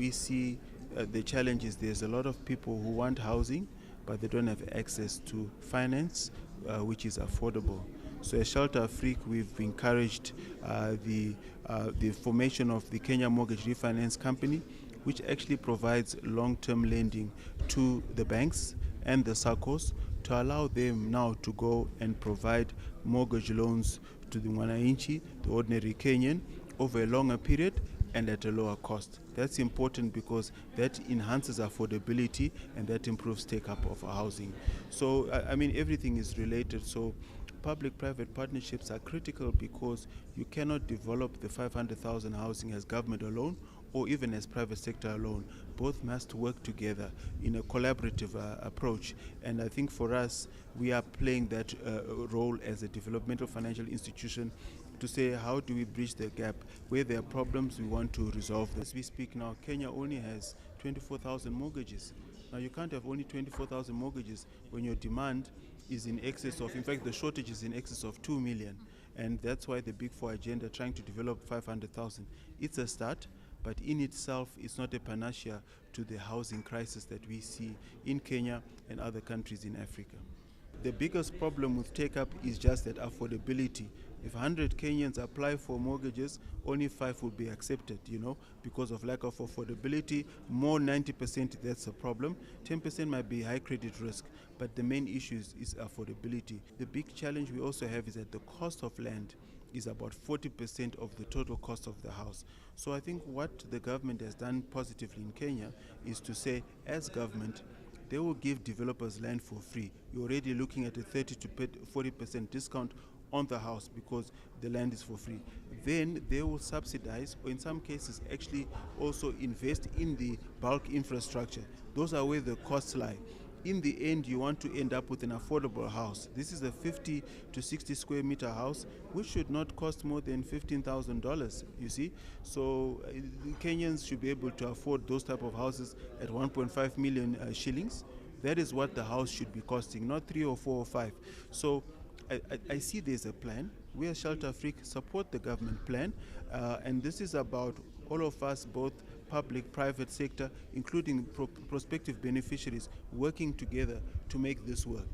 we see the challenge is there's a lot of people who want housing, but they don't have access to finance, which is affordable. So at Shelter Afrique, we've encouraged the formation of the Kenya Mortgage Refinance Company, which actually provides long-term lending to the banks and the SACCOs to allow them now to go and provide mortgage loans to the Mwananchi, the ordinary Kenyan, over a longer period and at a lower cost. That's important because that enhances affordability and that improves take-up of housing. So, I mean, everything is related. So public-private partnerships are critical because you cannot develop the 500,000 housing as government alone or even as private sector alone. Both must work together in a collaborative approach. And I think for us, we are playing that role as a developmental financial institution to say, how do we bridge the gap? Where there are problems, we want to resolve them. As we speak now, Kenya only has 24,000 mortgages. Now, you can't have only 24,000 mortgages when your demand is in excess of, in fact, the shortage is in excess of 2 million. And that's why the Big Four agenda trying to develop 500,000. It's a start, but in itself, it's not a panacea to the housing crisis that we see in Kenya and other countries in Africa. The biggest problem with take-up is just that affordability. If 100 Kenyans apply for mortgages, only 5 will be accepted, because of lack of affordability. More 90%, that's a problem. 10% might be high credit risk, but the main issue is affordability. The big challenge we also have is that the cost of land is about 40% of the total cost of the house. So I think what the government has done positively in Kenya is to say, as government, they will give developers land for free. You're already looking at a 30 to 40% discount on the house because the land is for free. Then they will subsidize, or in some cases actually also invest in the bulk infrastructure. Those are where the costs lie. In the end, you want to end up with an affordable house. This is a 50 to 60 square meter house, which should not cost more than $15,000, you see. So Kenyans should be able to afford those type of houses at 1.5 million shillings. That is what the house should be costing, not 3 or 4 or 5. So I see there's a plan. We at Shelter Afrique support the government plan, and this is about all of us, both public, private sector, including prospective beneficiaries, working together to make this work.